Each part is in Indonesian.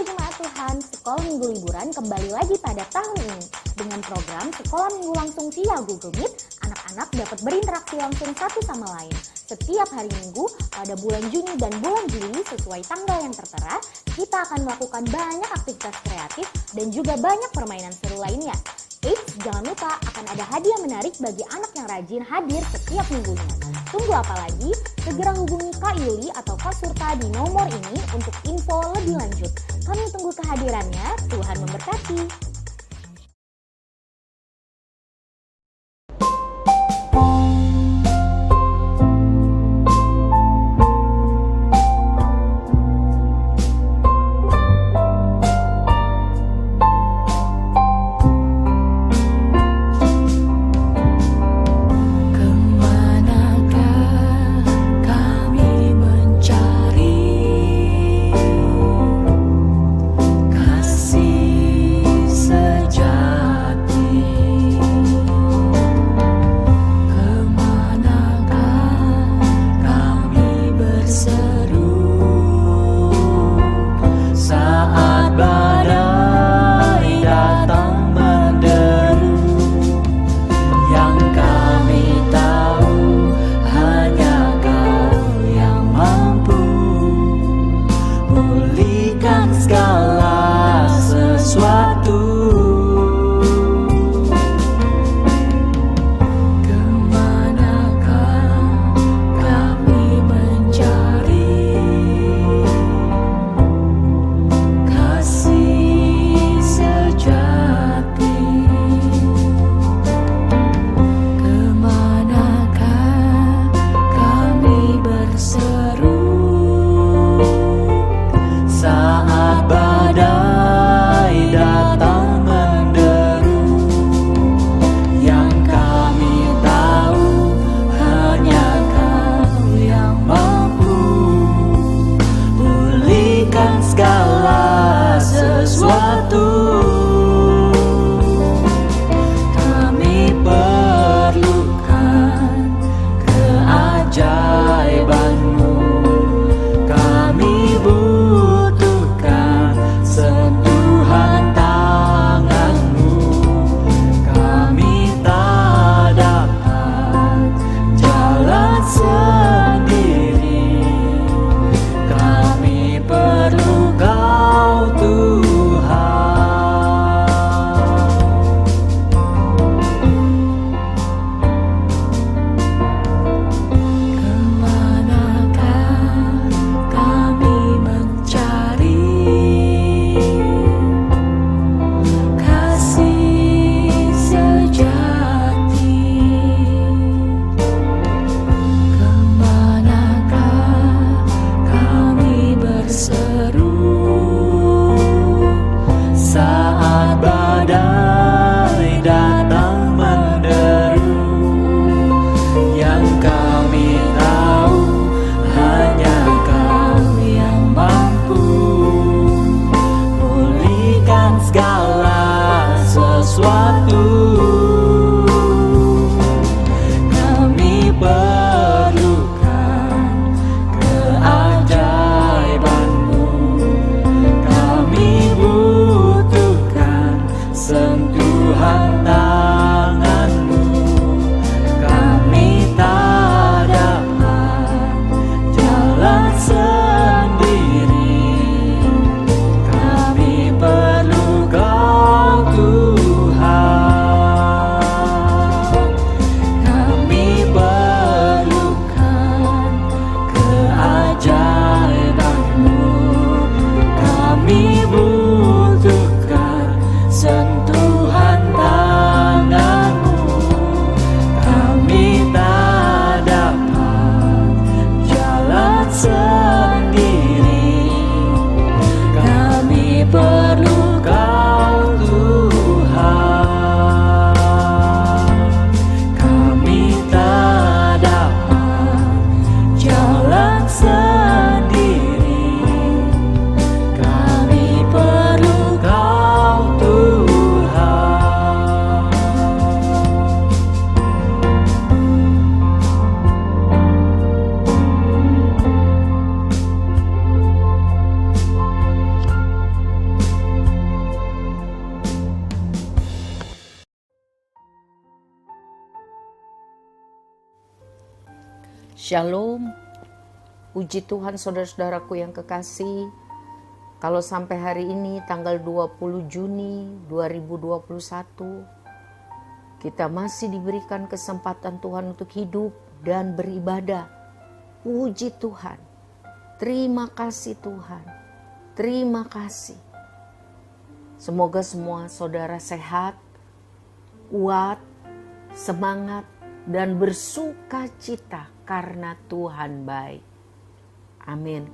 Halo jemaat Tuhan, Sekolah Minggu Liburan kembali lagi pada tahun ini. Dengan program Sekolah Minggu Langsung via Google Meet, anak-anak dapat berinteraksi langsung satu sama lain. Setiap hari Minggu pada bulan Juni dan bulan Juli sesuai tanggal yang tertera, kita akan melakukan banyak aktivitas kreatif dan juga banyak permainan seru lainnya. Eits, jangan lupa akan ada hadiah menarik bagi anak yang rajin hadir setiap minggunya. Tunggu apa lagi? Segera hubungi Kak Yuli atau Kak Surta di nomor ini untuk info lebih lanjut. Kami tunggu kehadirannya. Tuhan memberkati. Shalom, puji Tuhan saudara-saudaraku yang kekasih. Kalau sampai hari ini tanggal 20 Juni 2021, kita masih diberikan kesempatan Tuhan untuk hidup dan beribadah. Puji Tuhan, terima kasih Tuhan, terima kasih. Semoga semua saudara sehat, kuat, semangat, dan bersuka cita karena Tuhan baik. Amin.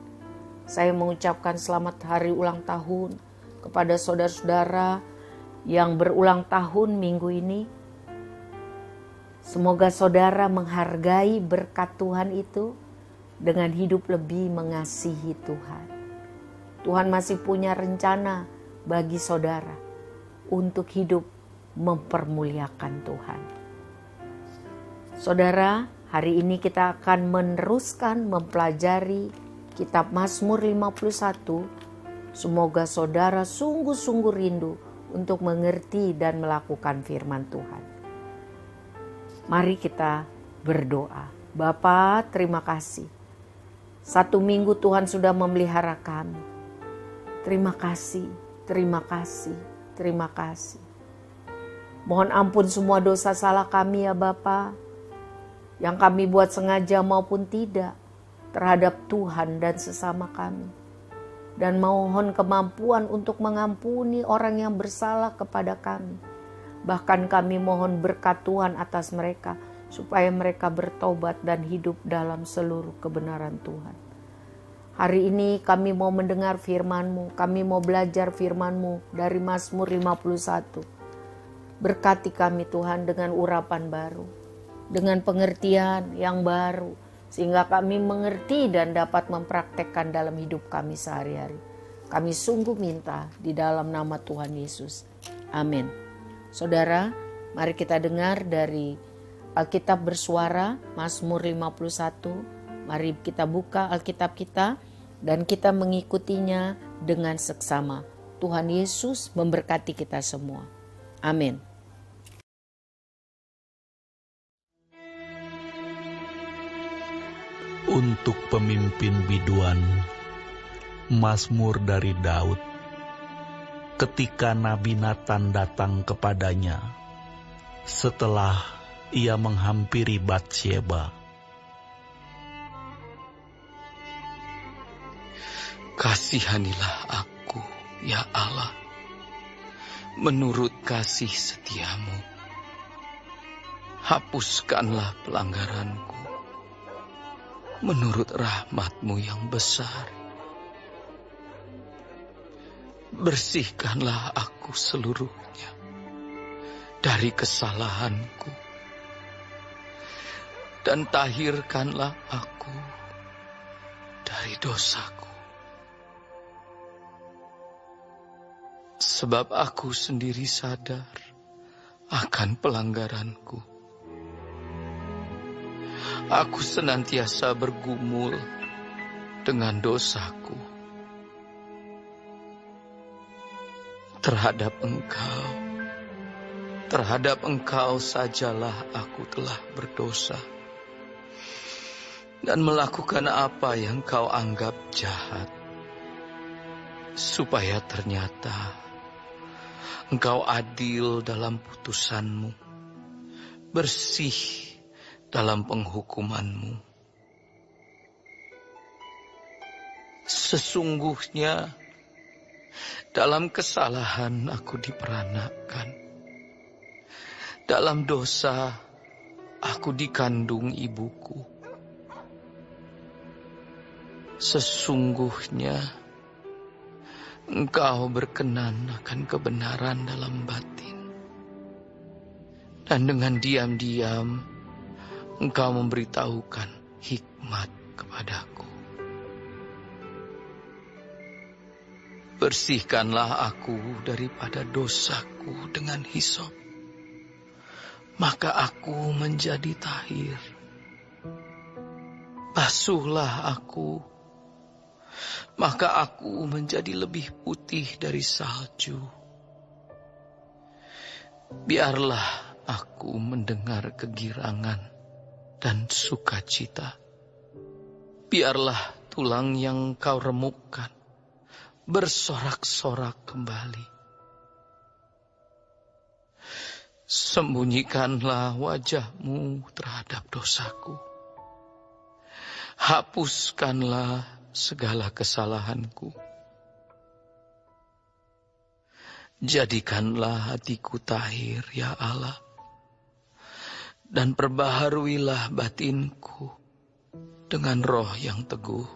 Saya mengucapkan selamat hari ulang tahun kepada saudara-saudara yang berulang tahun minggu ini. Semoga saudara menghargai berkat Tuhan itu dengan hidup lebih mengasihi Tuhan. Tuhan masih punya rencana bagi saudara untuk hidup mempermuliakan Tuhan. Saudara, hari ini kita akan meneruskan mempelajari kitab Mazmur 51. Semoga saudara sungguh-sungguh rindu untuk mengerti dan melakukan firman Tuhan. Mari kita berdoa. Bapa, terima kasih. 1 minggu Tuhan sudah memelihara kami. Terima kasih, terima kasih, terima kasih. Mohon ampun semua dosa salah kami ya Bapa, yang kami buat sengaja maupun tidak terhadap Tuhan dan sesama kami. Dan mohon kemampuan untuk mengampuni orang yang bersalah kepada kami. Bahkan kami mohon berkat Tuhan atas mereka, supaya mereka bertobat dan hidup dalam seluruh kebenaran Tuhan. Hari ini kami mau mendengar firman-Mu, kami mau belajar firman-Mu dari Mazmur 51. Berkati kami Tuhan dengan urapan baru, dengan pengertian yang baru, sehingga kami mengerti dan dapat mempraktekkan dalam hidup kami sehari-hari. Kami sungguh minta di dalam nama Tuhan Yesus. Amin. Saudara, mari kita dengar dari Alkitab bersuara, Mazmur 51. Mari kita buka Alkitab kita dan kita mengikutinya dengan seksama. Tuhan Yesus memberkati kita semua. Amin. Untuk pemimpin biduan, Mazmur dari Daud. Ketika Nabi Natan datang kepadanya, setelah ia menghampiri Batsyeba. Kasihanilah aku, ya Allah, menurut kasih setiamu. Hapuskanlah pelanggaranku, menurut rahmat-Mu yang besar. Bersihkanlah aku seluruhnya dari kesalahanku, dan tahirkanlah aku dari dosaku. Sebab aku sendiri sadar akan pelanggaranku. Aku senantiasa bergumul dengan dosaku. Terhadap Engkau sajalah aku telah berdosa dan melakukan apa yang Kau anggap jahat, supaya ternyata Engkau adil dalam putusan-Mu, bersih dalam penghukuman-Mu. Sesungguhnya dalam kesalahan aku diperanakkan, dalam dosa aku dikandung ibuku. Sesungguhnya Engkau berkenan akan kebenaran dalam batin, dan dengan diam-diam Engkau memberitahukan hikmat kepadaku. Bersihkanlah aku daripada dosaku dengan hisop, maka aku menjadi tahir. Basuhlah aku, maka aku menjadi lebih putih dari salju. Biarlah aku mendengar kegirangan dan sukacita, biarlah tulang yang kau remukkan bersorak-sorak kembali. Sembunyikanlah wajah-Mu terhadap dosaku. Hapuskanlah segala kesalahanku. Jadikanlah hatiku tahir, ya Allah, dan perbaharuilah batinku dengan roh yang teguh.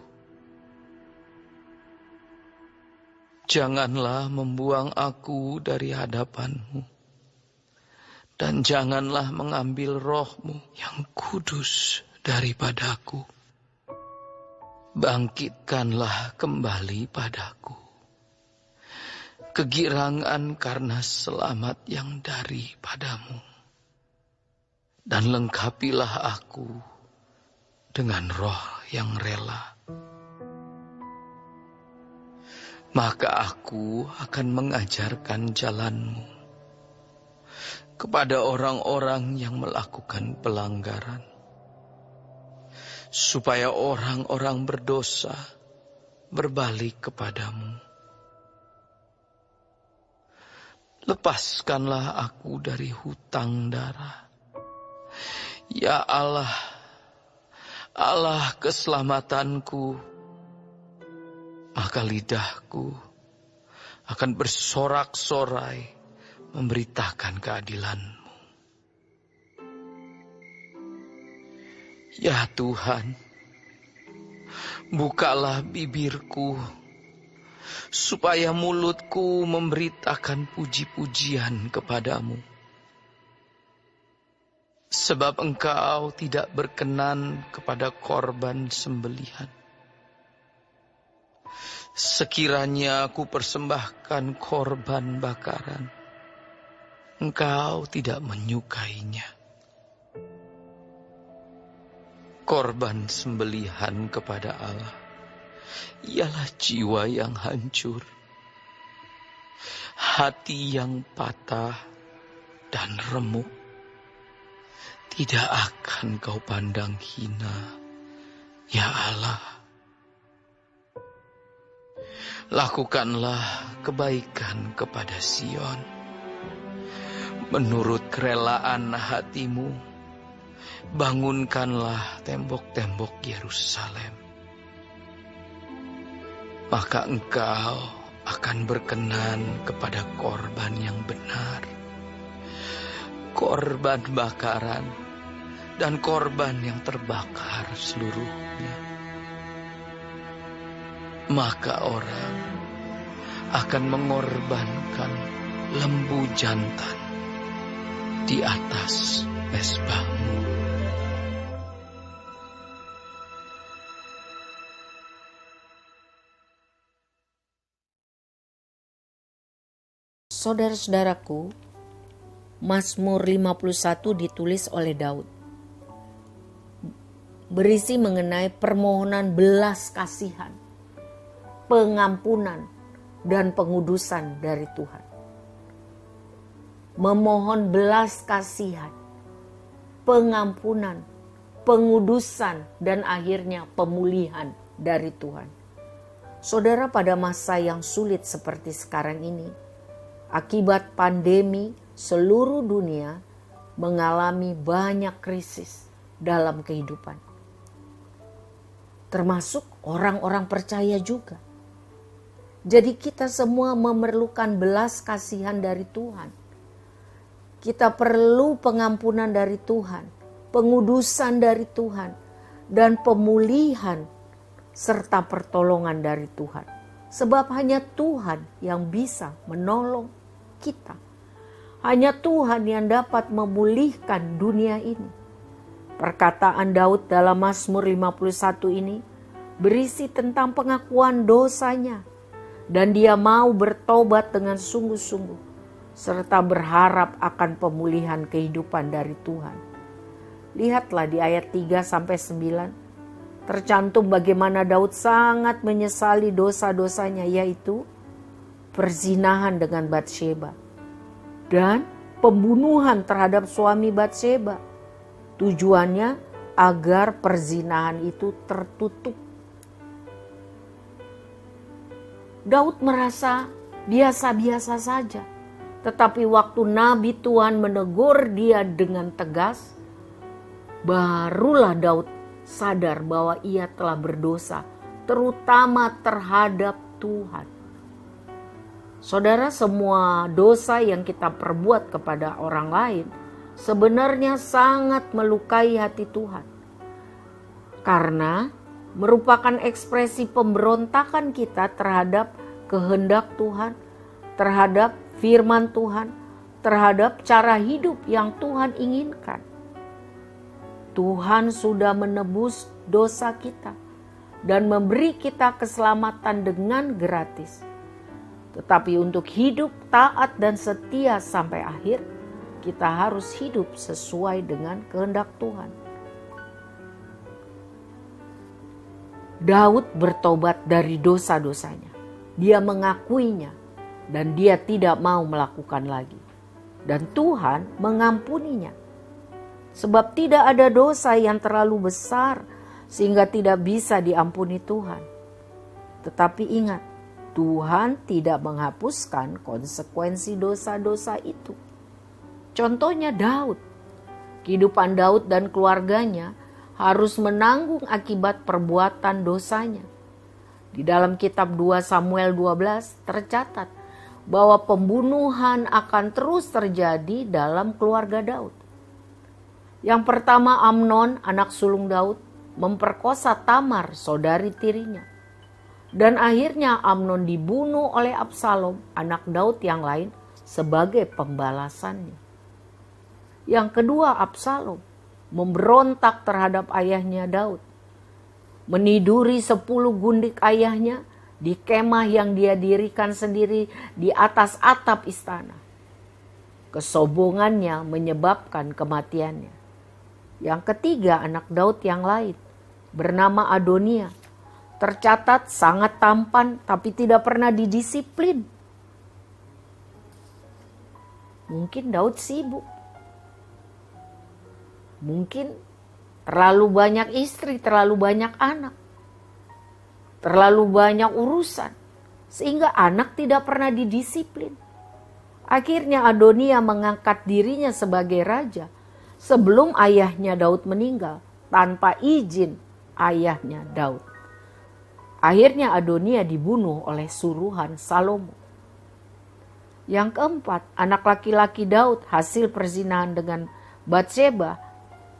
Janganlah membuang aku dari hadapan-Mu, dan janganlah mengambil roh-Mu yang kudus daripadaku. Bangkitkanlah kembali padaku kegirangan karena selamat yang daripadamu, dan lengkapilah aku dengan roh yang rela. Maka aku akan mengajarkan jalan-Mu kepada orang-orang yang melakukan pelanggaran, supaya orang-orang berdosa berbalik kepadamu. Lepaskanlah aku dari hutang darah, ya Allah, Allah keselamatanku. Maka lidahku akan bersorak-sorai memberitakan keadilan-Mu. Ya Tuhan, bukalah bibirku, supaya mulutku memberitakan puji-pujian kepadamu. Sebab Engkau tidak berkenan kepada korban sembelihan. Sekiranya aku persembahkan korban bakaran, Engkau tidak menyukainya. Korban sembelihan kepada Allah ialah jiwa yang hancur, hati yang patah dan remuk. Tidak akan Kau pandang hina, ya Allah. Lakukanlah kebaikan kepada Sion, menurut kerelaan hati-Mu. Bangunkanlah tembok-tembok Yerusalem. Maka Engkau akan berkenan kepada korban yang benar, korban bakaran, dan korban yang terbakar seluruhnya. Maka orang akan mengorbankan lembu jantan di atas mezbah-Mu. Saudara-saudaraku, Mazmur 51 ditulis oleh Daud. Berisi mengenai permohonan belas kasihan, pengampunan, dan pengudusan dari Tuhan. Memohon belas kasihan, pengampunan, pengudusan, dan akhirnya pemulihan dari Tuhan. Saudara, pada masa yang sulit seperti sekarang ini, akibat pandemi, seluruh dunia mengalami banyak krisis dalam kehidupan. Termasuk orang-orang percaya juga. Jadi kita semua memerlukan belas kasihan dari Tuhan. Kita perlu pengampunan dari Tuhan, pengudusan dari Tuhan, dan pemulihan serta pertolongan dari Tuhan. Sebab hanya Tuhan yang bisa menolong kita. Hanya Tuhan yang dapat memulihkan dunia ini. Perkataan Daud dalam Mazmur 51 ini berisi tentang pengakuan dosanya, dan dia mau bertobat dengan sungguh-sungguh serta berharap akan pemulihan kehidupan dari Tuhan. Lihatlah di ayat 3-9 tercantum bagaimana Daud sangat menyesali dosa-dosanya, yaitu perzinahan dengan Batsheba dan pembunuhan terhadap suami Batsheba. Tujuannya agar perzinahan itu tertutup. Daud merasa biasa-biasa saja. Tetapi waktu Nabi Tuhan menegur dia dengan tegas, barulah Daud sadar bahwa ia telah berdosa, terutama terhadap Tuhan. Saudara, semua dosa yang kita perbuat kepada orang lain sebenarnya sangat melukai hati Tuhan. Karena merupakan ekspresi pemberontakan kita terhadap kehendak Tuhan, terhadap firman Tuhan, terhadap cara hidup yang Tuhan inginkan. Tuhan sudah menebus dosa kita dan memberi kita keselamatan dengan gratis. Tetapi untuk hidup taat dan setia sampai akhir, kita harus hidup sesuai dengan kehendak Tuhan. Daud bertobat dari dosa-dosanya. Dia mengakuinya dan dia tidak mau melakukan lagi. Dan Tuhan mengampuninya. Sebab tidak ada dosa yang terlalu besar sehingga tidak bisa diampuni Tuhan. Tetapi ingat, Tuhan tidak menghapuskan konsekuensi dosa-dosa itu. Contohnya Daud. Kehidupan Daud dan keluarganya harus menanggung akibat perbuatan dosanya. Di dalam kitab 2 Samuel 12 tercatat bahwa pembunuhan akan terus terjadi dalam keluarga Daud. Yang pertama, Amnon, anak sulung Daud, memperkosa Tamar, saudari tirinya. Dan akhirnya Amnon dibunuh oleh Absalom, anak Daud yang lain, sebagai pembalasannya. Yang kedua, Absalom memberontak terhadap ayahnya Daud. Meniduri 10 gundik ayahnya di kemah yang dia dirikan sendiri di atas atap istana. Kesombongannya menyebabkan kematiannya. Yang ketiga, anak Daud yang lain bernama Adonia. Tercatat sangat tampan tapi tidak pernah didisiplin. Mungkin Daud sibuk. Mungkin terlalu banyak istri, terlalu banyak anak. Terlalu banyak urusan. Sehingga anak tidak pernah didisiplin. Akhirnya Adonia mengangkat dirinya sebagai raja sebelum ayahnya Daud meninggal tanpa izin ayahnya Daud. Akhirnya Adonia dibunuh oleh suruhan Salomo. Yang keempat, anak laki-laki Daud hasil perzinahan dengan Batseba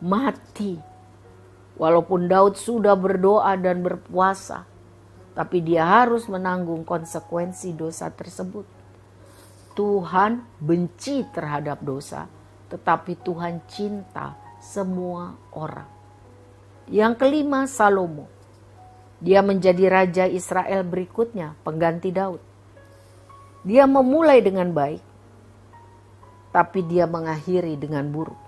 mati. Walaupun Daud sudah berdoa dan berpuasa, tapi dia harus menanggung konsekuensi dosa tersebut. Tuhan benci terhadap dosa, tetapi Tuhan cinta semua orang. Yang kelima, Salomo. Dia menjadi raja Israel berikutnya, pengganti Daud. Dia memulai dengan baik, tapi dia mengakhiri dengan buruk.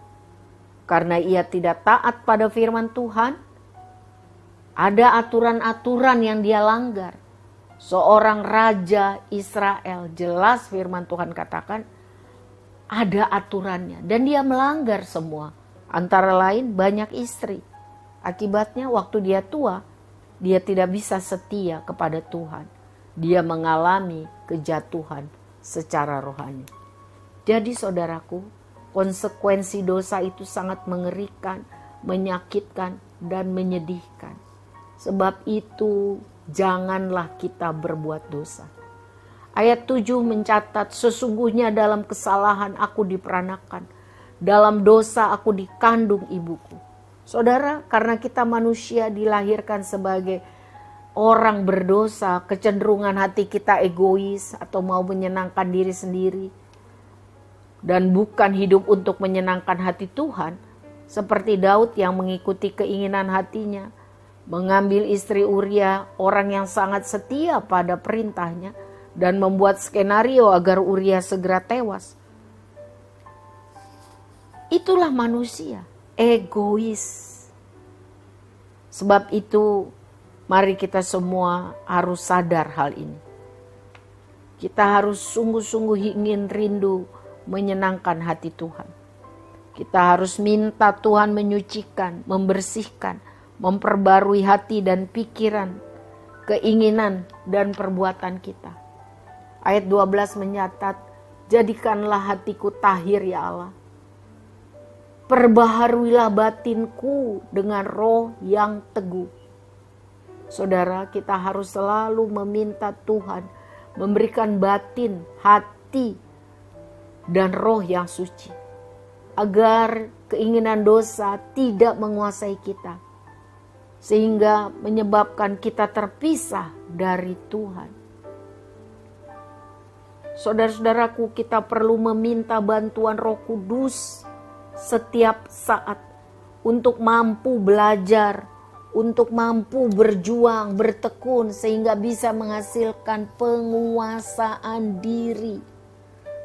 Karena ia tidak taat pada firman Tuhan, ada aturan-aturan yang dia langgar. Seorang raja Israel, jelas firman Tuhan katakan, ada aturannya. Dan dia melanggar semua. Antara lain banyak istri. Akibatnya waktu dia tua, dia tidak bisa setia kepada Tuhan. Dia mengalami kejatuhan secara rohani. Jadi saudaraku, konsekuensi dosa itu sangat mengerikan, menyakitkan, dan menyedihkan. Sebab itu janganlah kita berbuat dosa. Ayat 7 mencatat, sesungguhnya dalam kesalahan aku diperanakan, dalam dosa aku dikandung ibuku. Saudara, karena kita manusia dilahirkan sebagai orang berdosa, kecenderungan hati kita egois atau mau menyenangkan diri sendiri. Dan bukan hidup untuk menyenangkan hati Tuhan. Seperti Daud yang mengikuti keinginan hatinya. Mengambil istri Uria, orang yang sangat setia pada perintahnya. Dan membuat skenario agar Uria segera tewas. Itulah manusia, egois. Sebab itu mari kita semua harus sadar hal ini. Kita harus sungguh-sungguh ingin rindu menyenangkan hati Tuhan. Kita harus minta Tuhan menyucikan, membersihkan, memperbarui hati dan pikiran, keinginan dan perbuatan kita. Ayat 12 mencatat, jadikanlah hatiku tahir ya Allah. Perbaharuilah batinku dengan roh yang teguh. Saudara, kita harus selalu meminta Tuhan memberikan batin, hati, dan roh yang suci, agar keinginan dosa tidak menguasai kita, sehingga menyebabkan kita terpisah dari Tuhan. Saudara-saudaraku, kita perlu meminta bantuan Roh Kudus setiap saat untuk mampu belajar, untuk mampu berjuang, bertekun, sehingga bisa menghasilkan penguasaan diri.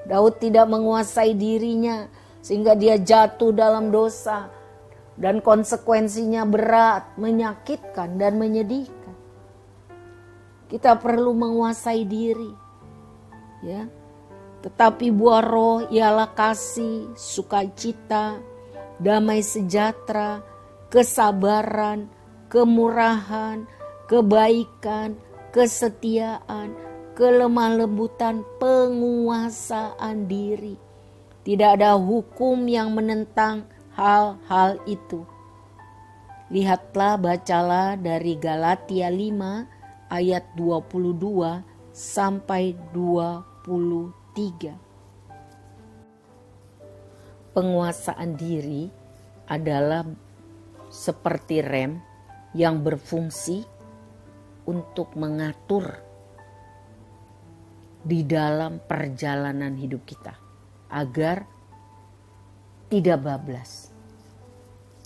Daud tidak menguasai dirinya, sehingga dia jatuh dalam dosa, dan konsekuensinya berat, menyakitkan, dan menyedihkan. Kita perlu menguasai diri, ya. Tetapi buah roh ialah kasih, sukacita, damai sejahtera, kesabaran, kemurahan, kebaikan, kesetiaan, kelemah lembutan, penguasaan diri. Tidak ada hukum yang menentang hal-hal itu. Lihatlah, bacalah dari Galatia 5 ayat 22 sampai 23. Penguasaan diri adalah seperti rem yang berfungsi untuk mengatur di dalam perjalanan hidup kita agar tidak bablas.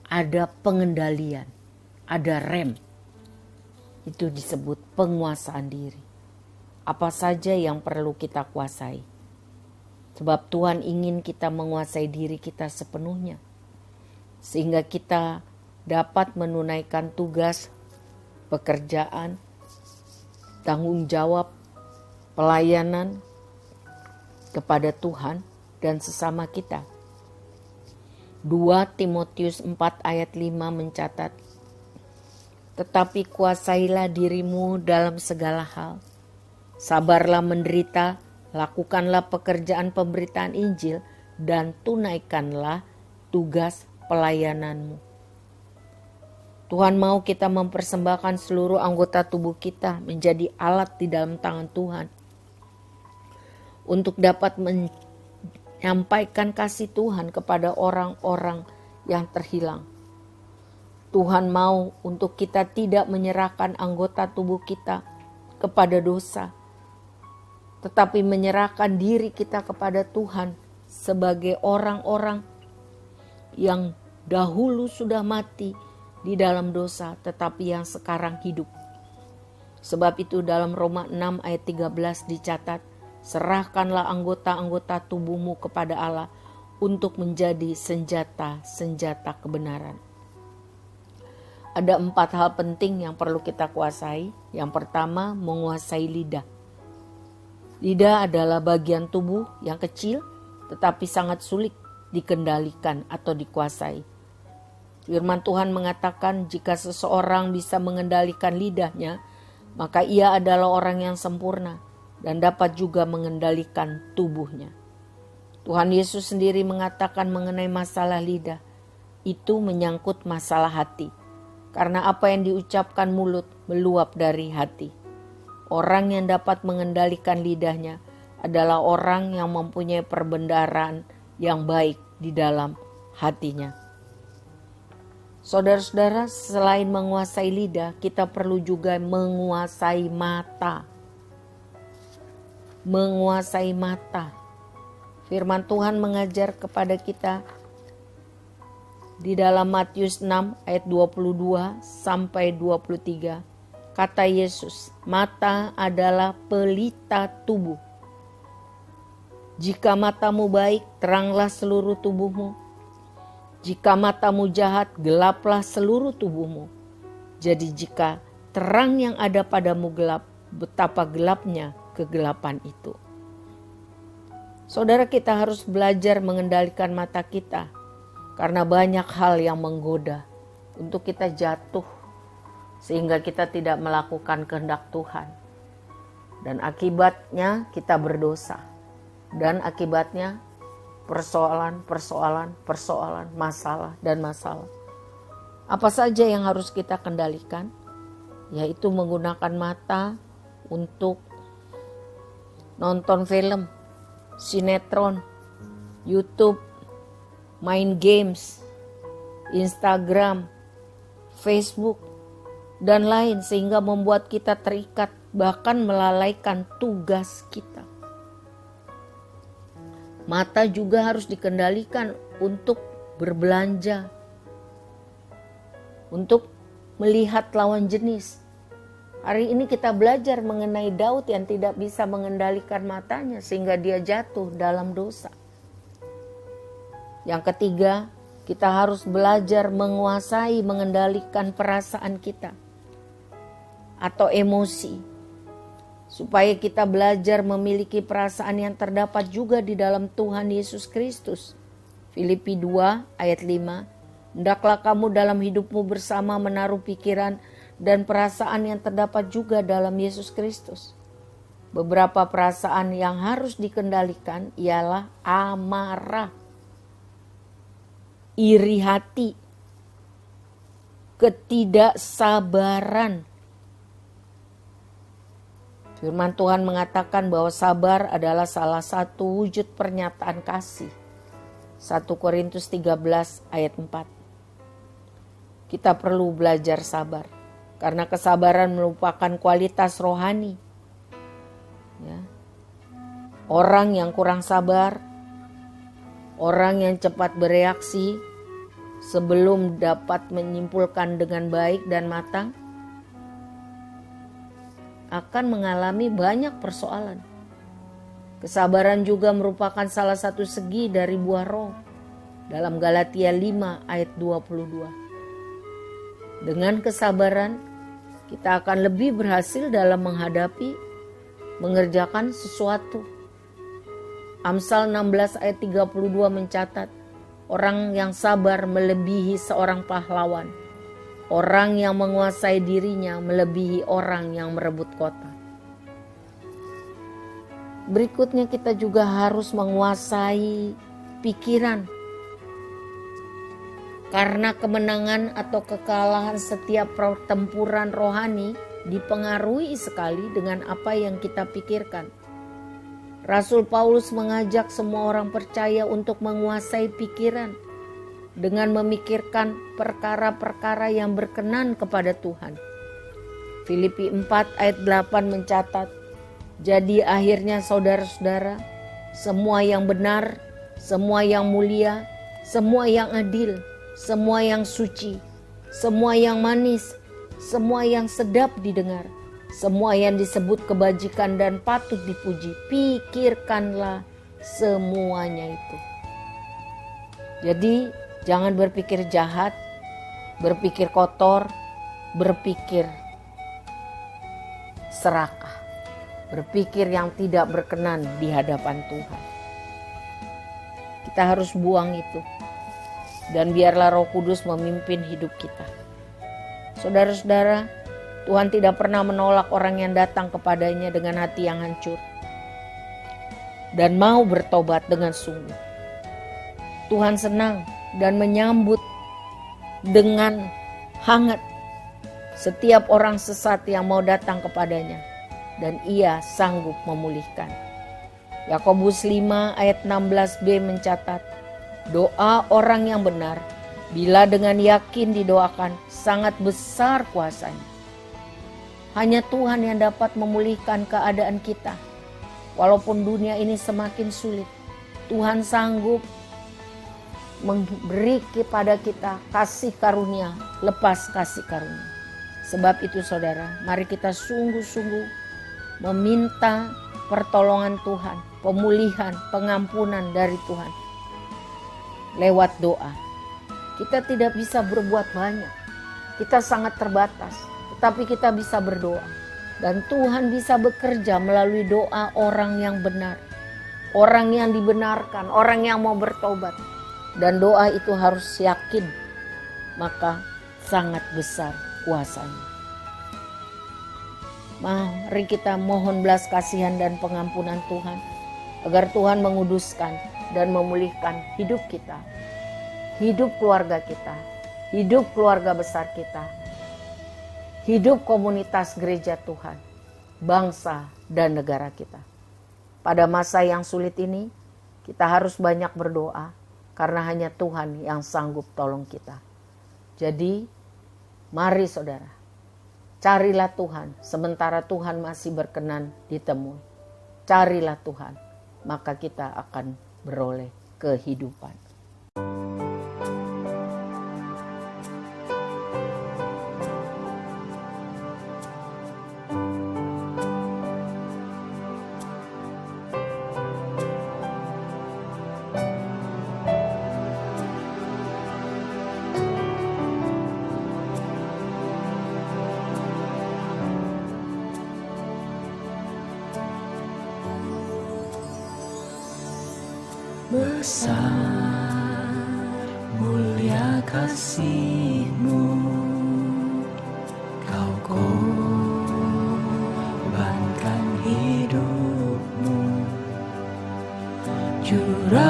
Ada pengendalian, ada rem. Itu disebut penguasaan diri. Apa saja yang perlu kita kuasai. Sebab Tuhan ingin kita menguasai diri kita sepenuhnya, sehingga kita dapat menunaikan tugas, pekerjaan, tanggung jawab, pelayanan kepada Tuhan dan sesama kita. 2 Timotius 4 ayat 5 mencatat, tetapi kuasailah dirimu dalam segala hal. Sabarlah menderita, lakukanlah pekerjaan pemberitaan Injil, dan tunaikanlah tugas pelayananmu. Tuhan mau kita mempersembahkan seluruh anggota tubuh kita menjadi alat di dalam tangan Tuhan untuk dapat menyampaikan kasih Tuhan kepada orang-orang yang terhilang. Tuhan mau untuk kita tidak menyerahkan anggota tubuh kita kepada dosa, tetapi menyerahkan diri kita kepada Tuhan sebagai orang-orang yang dahulu sudah mati di dalam dosa, tetapi yang sekarang hidup. Sebab itu dalam Roma 6 ayat 13 dicatat, serahkanlah anggota-anggota tubuhmu kepada Allah untuk menjadi senjata-senjata kebenaran. Ada 4 hal penting yang perlu kita kuasai. Yang pertama, menguasai lidah. Lidah adalah bagian tubuh yang kecil tetapi sangat sulit dikendalikan atau dikuasai. Firman Tuhan mengatakan jika seseorang bisa mengendalikan lidahnya, maka ia adalah orang yang sempurna dan dapat juga mengendalikan tubuhnya. Tuhan Yesus sendiri mengatakan mengenai masalah lidah, itu menyangkut masalah hati. Karena apa yang diucapkan mulut meluap dari hati. Orang yang dapat mengendalikan lidahnya adalah orang yang mempunyai perbendaharaan yang baik di dalam hatinya. Saudara-saudara, selain menguasai lidah, kita perlu juga menguasai mata. Menguasai mata. Firman Tuhan mengajar kepada kita di dalam Matius 6 ayat 22 sampai 23. Kata Yesus, mata adalah pelita tubuh. Jika matamu baik, teranglah seluruh tubuhmu. Jika matamu jahat, gelaplah seluruh tubuhmu. Jadi jika terang yang ada padamu gelap, betapa gelapnya kegelapan itu. Saudara, kita harus belajar mengendalikan mata kita Karena banyak hal yang menggoda untuk kita jatuh sehingga kita tidak melakukan kehendak Tuhan. Dan akibatnya kita berdosa. Dan akibatnya persoalan, masalah dan masalah. Apa saja yang harus kita kendalikan? Yaitu menggunakan mata untuk nonton film, sinetron, YouTube, main games, Instagram, Facebook, dan lain, sehingga membuat kita terikat, bahkan melalaikan tugas kita. Mata juga harus dikendalikan untuk berbelanja, untuk melihat lawan jenis. Hari ini kita belajar mengenai Daud yang tidak bisa mengendalikan matanya sehingga dia jatuh dalam dosa. Yang ketiga, kita harus belajar menguasai, mengendalikan perasaan kita atau emosi. Supaya kita belajar memiliki perasaan yang terdapat juga di dalam Tuhan Yesus Kristus. Filipi 2 ayat 5. Hendaklah kamu dalam hidupmu bersama menaruh pikiran dan perasaan yang terdapat juga dalam Yesus Kristus. Beberapa perasaan yang harus dikendalikan ialah amarah, iri hati, ketidaksabaran. Firman Tuhan mengatakan bahwa sabar adalah salah satu wujud pernyataan kasih. 1 Korintus 13 ayat 4. Kita perlu belajar sabar. Karena kesabaran merupakan kualitas rohani. Ya. Orang yang kurang sabar, orang yang cepat bereaksi sebelum dapat menyimpulkan dengan baik dan matang, akan mengalami banyak persoalan. Kesabaran juga merupakan salah satu segi dari buah roh dalam Galatia 5 ayat 22. Dengan kesabaran, kita akan lebih berhasil dalam mengerjakan sesuatu. Amsal 16 ayat 32 mencatat, orang yang sabar melebihi seorang pahlawan. Orang yang menguasai dirinya melebihi orang yang merebut kota. Berikutnya kita juga harus menguasai pikiran. Karena kemenangan atau kekalahan setiap pertempuran rohani dipengaruhi sekali dengan apa yang kita pikirkan. Rasul Paulus mengajak semua orang percaya untuk menguasai pikiran dengan memikirkan perkara-perkara yang berkenan kepada Tuhan. Filipi 4 ayat 8 mencatat, jadi akhirnya saudara-saudara, semua yang benar, semua yang mulia, semua yang adil, semua yang suci, semua yang manis, semua yang sedap didengar, semua yang disebut kebajikan dan patut dipuji, pikirkanlah semuanya itu. Jadi jangan berpikir jahat, berpikir kotor, berpikir serakah, berpikir yang tidak berkenan di hadapan Tuhan. Kita harus buang itu. Dan biarlah Roh Kudus memimpin hidup kita. Saudara-saudara, Tuhan tidak pernah menolak orang yang datang kepadanya dengan hati yang hancur dan mau bertobat dengan sungguh. Tuhan senang dan menyambut dengan hangat setiap orang sesat yang mau datang kepadanya, dan ia sanggup memulihkan. Yakobus 5 ayat 16b mencatat, doa orang yang benar bila dengan yakin didoakan sangat besar kuasanya. Hanya Tuhan yang dapat memulihkan keadaan kita. Walaupun dunia ini semakin sulit, Tuhan sanggup memberi kepada kita kasih karunia, lepas kasih karunia. Sebab itu saudara, mari kita sungguh-sungguh meminta pertolongan Tuhan, pemulihan, pengampunan dari Tuhan lewat doa. Kita tidak bisa berbuat banyak, kita sangat terbatas, tetapi kita bisa berdoa. Dan Tuhan bisa bekerja melalui doa orang yang benar, orang yang dibenarkan, orang yang mau bertobat. Dan doa itu harus yakin, maka sangat besar kuasanya. Mari kita mohon belas kasihan dan pengampunan Tuhan, agar Tuhan menguduskan dan memulihkan hidup kita, hidup keluarga kita, hidup keluarga besar kita, hidup komunitas gereja Tuhan, bangsa dan negara kita. Pada masa yang sulit ini, kita harus banyak berdoa, karena hanya Tuhan yang sanggup tolong kita. Jadi, mari saudara, carilah Tuhan sementara Tuhan masih berkenan ditemui. Carilah Tuhan, maka kita akan beroleh kehidupan. Besar mulia kasih-Mu, Kau korbankan hidup-Mu, curahkan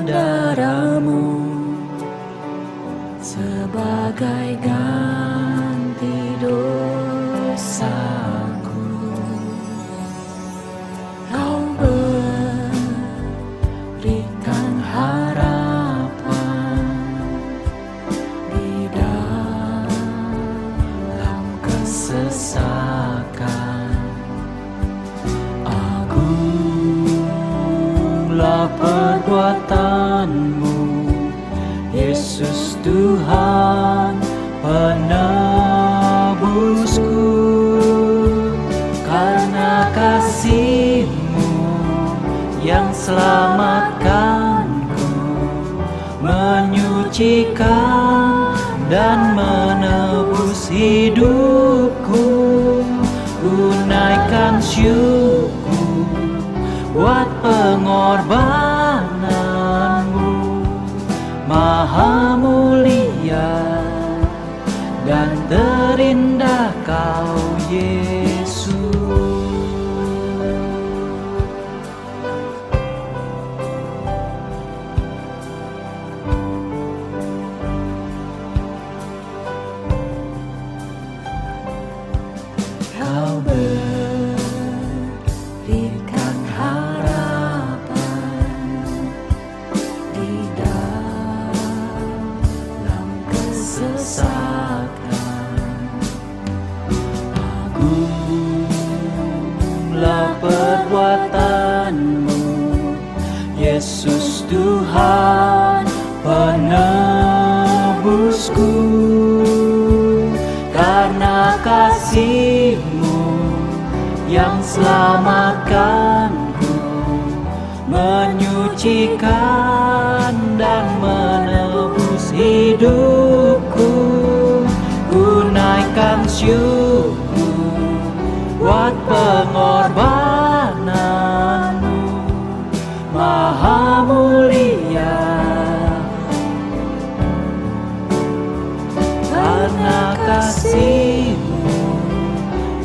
darah-Mu sebagai ganti dosaku. Kau berikan harapan di dalam kesesakan. Agunglah perbuatan-Mu, Yesus Tuhan penebusku. Karena kasih-Mu yang selamatkanku, menyucikan dan menebus hidupku. Ku naikkan syukur buat pengorbanan-Mu, Maha mulia dan terindah Kau Yesus. Kau berikan harapan di dalam kesesakan. Agunglah perbuatan-Mu, Yesus Tuhan penebusku. Karena kasih-Mu yang selamatkanku, menyucikan dan menebus hidupku. Ku naikkan syukur buat pengorbanan-Mu, Maha mulia. Karena kasih-Mu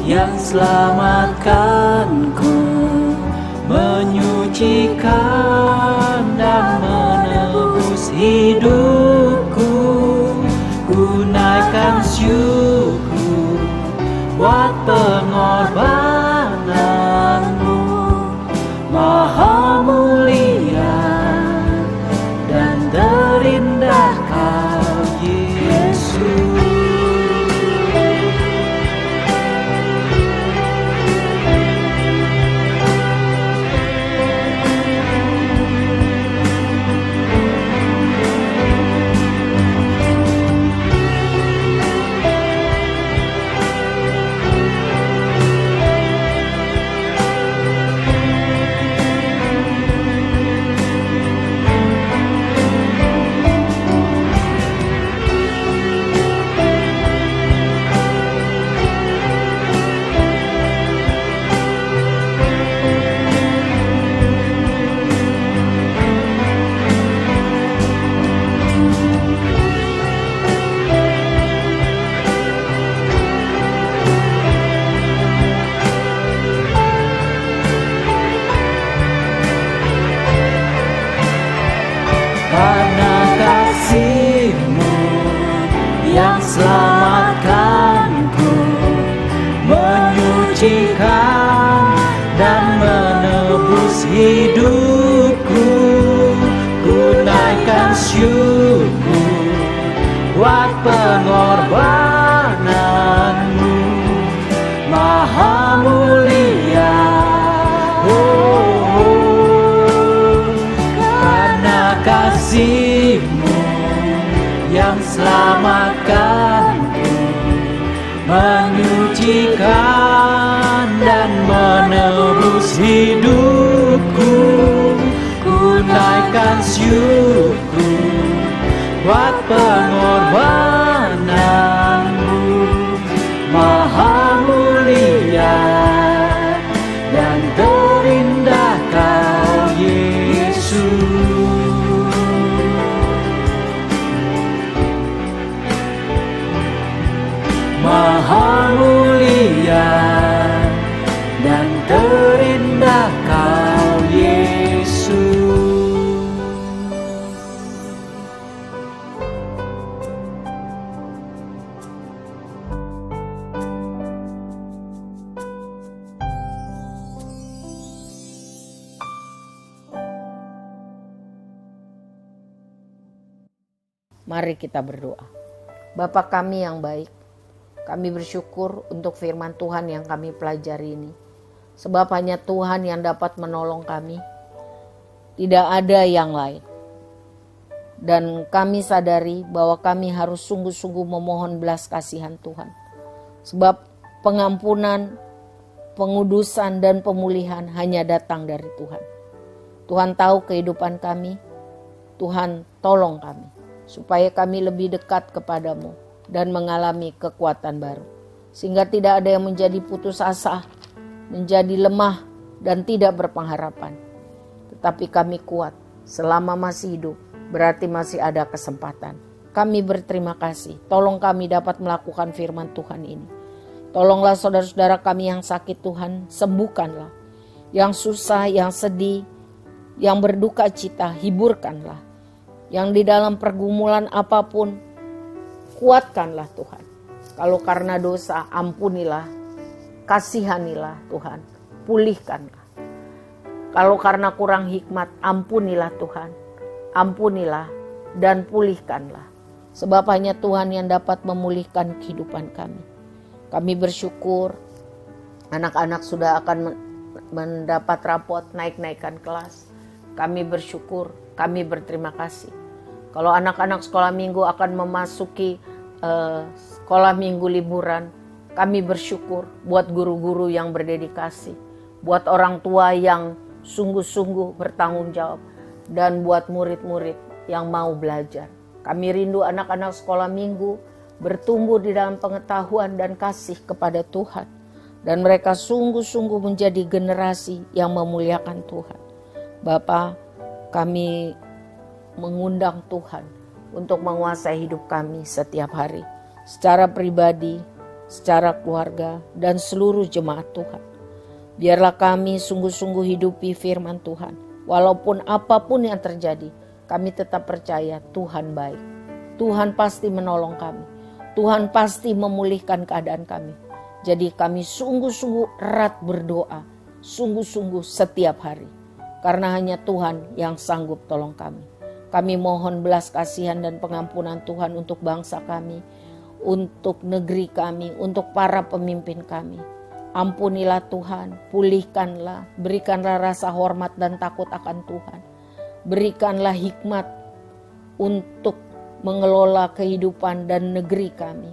yang selamatkanku, menyucikan dan menebus hidupku. Ku naikkan syukur buat pengorbanan-Mu, Maha mulia dan terindah Kau Yesus. menyucikan dan menebus hidupku. Ku naikkan syukur buat pengorbananmu, Maha mulia. Karena kasih-Mu yang selamatkanku, menyucikan dan menebus hidupku. Ku naikkan syukur buat pengorbananmu, Maha mulia dan terindah Kau Yesus. Maha mulia dan terindah Kau Yesus. Mari kita berdoa. Bapa kami yang baik, kami bersyukur untuk firman Tuhan yang kami pelajari ini. Sebab hanya Tuhan yang dapat menolong kami. Tidak ada yang lain. Dan kami sadari bahwa kami harus sungguh-sungguh memohon belas kasihan Tuhan. Sebab pengampunan, pengudusan, dan pemulihan hanya datang dari Tuhan. Tuhan tahu kehidupan kami. Tuhan tolong kami supaya kami lebih dekat kepadamu dan mengalami kekuatan baru. Sehingga tidak ada yang menjadi putus asa, menjadi lemah dan tidak berpengharapan. Tetapi kami kuat selama masih hidup, berarti masih ada kesempatan. Kami berterima kasih. Tolong kami dapat melakukan firman Tuhan ini. Tolonglah saudara-saudara kami yang sakit Tuhan, sembuhkanlah. Yang susah, yang sedih, yang berduka cita, hiburkanlah. Yang di dalam pergumulan apapun, kuatkanlah Tuhan. Kalau karena dosa, ampunilah, kasihanilah Tuhan, pulihkanlah. Kalau karena kurang hikmat, ampunilah Tuhan, ampunilah dan pulihkanlah. Sebab hanya Tuhan yang dapat memulihkan kehidupan kami. Kami bersyukur anak-anak sudah akan mendapat rapot naik-naikan kelas. Kami bersyukur, kami berterima kasih. Kalau anak-anak sekolah minggu akan memasuki sekolah minggu liburan, kami bersyukur buat guru-guru yang berdedikasi, buat orang tua yang sungguh-sungguh bertanggung jawab, dan buat murid-murid yang mau belajar. Kami rindu anak-anak sekolah minggu bertumbuh di dalam pengetahuan dan kasih kepada Tuhan, dan mereka sungguh-sungguh menjadi generasi yang memuliakan Tuhan. Bapa, kami mengundang Tuhan untuk menguasai hidup kami setiap hari, secara pribadi, secara keluarga, dan seluruh jemaat Tuhan. Biarlah kami sungguh-sungguh hidupi firman Tuhan. Walaupun apapun yang terjadi, kami tetap percaya Tuhan baik. Tuhan pasti menolong kami. Tuhan pasti memulihkan keadaan kami. Jadi kami sungguh-sungguh erat berdoa, sungguh-sungguh setiap hari. Karena hanya Tuhan yang sanggup tolong kami. Kami mohon belas kasihan dan pengampunan Tuhan untuk bangsa kami, untuk negeri kami, untuk para pemimpin kami. Ampunilah Tuhan, pulihkanlah, berikanlah rasa hormat dan takut akan Tuhan. Berikanlah hikmat untuk mengelola kehidupan dan negeri kami.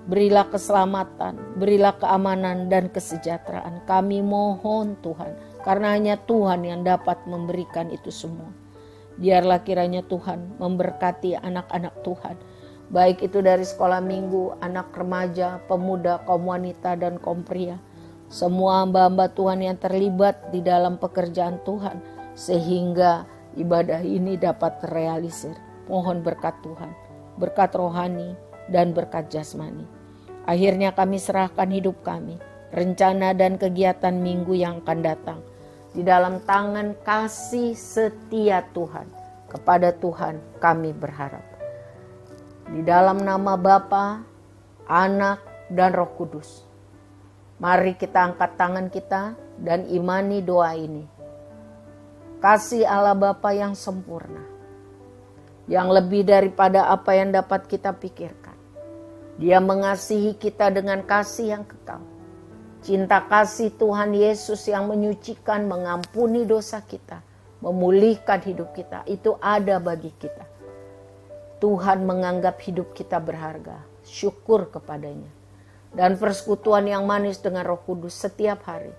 Berilah keselamatan, berilah keamanan dan kesejahteraan. Kami mohon Tuhan, karena hanya Tuhan yang dapat memberikan itu semua. Biarlah kiranya Tuhan memberkati anak-anak Tuhan. Baik itu dari sekolah minggu, anak remaja, pemuda, kaum wanita, dan kaum pria. Semua hamba-hamba Tuhan yang terlibat di dalam pekerjaan Tuhan. Sehingga ibadah ini dapat terrealisir. Mohon berkat Tuhan, berkat rohani dan berkat jasmani. Akhirnya kami serahkan hidup kami, rencana dan kegiatan minggu yang akan datang di dalam tangan kasih setia Tuhan. Kepada Tuhan kami berharap. Di dalam nama Bapa, Anak, dan Roh Kudus. Mari kita angkat tangan kita dan imani doa ini. Kasih Allah Bapa yang sempurna, yang lebih daripada apa yang dapat kita pikirkan. Dia mengasihi kita dengan kasih yang kekal. Cinta kasih Tuhan Yesus yang menyucikan, mengampuni dosa kita, memulihkan hidup kita, itu ada bagi kita. Tuhan menganggap hidup kita berharga, syukur kepadanya. Dan persekutuan yang manis dengan Roh Kudus setiap hari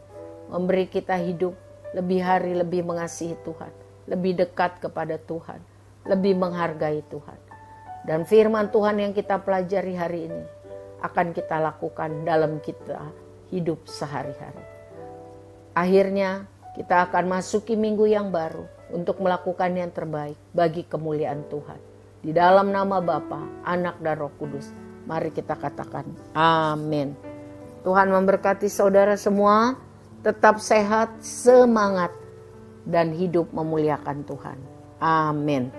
memberi kita hidup lebih hari lebih mengasihi Tuhan, lebih dekat kepada Tuhan, lebih menghargai Tuhan. Dan firman Tuhan yang kita pelajari hari ini akan kita lakukan dalam kita hidup sehari-hari. Akhirnya kita akan masuki minggu yang baru untuk melakukan yang terbaik bagi kemuliaan Tuhan. Di dalam nama Bapa, Anak dan Roh Kudus, mari kita katakan amin. Tuhan memberkati saudara semua, tetap sehat, semangat, dan hidup memuliakan Tuhan. Amin.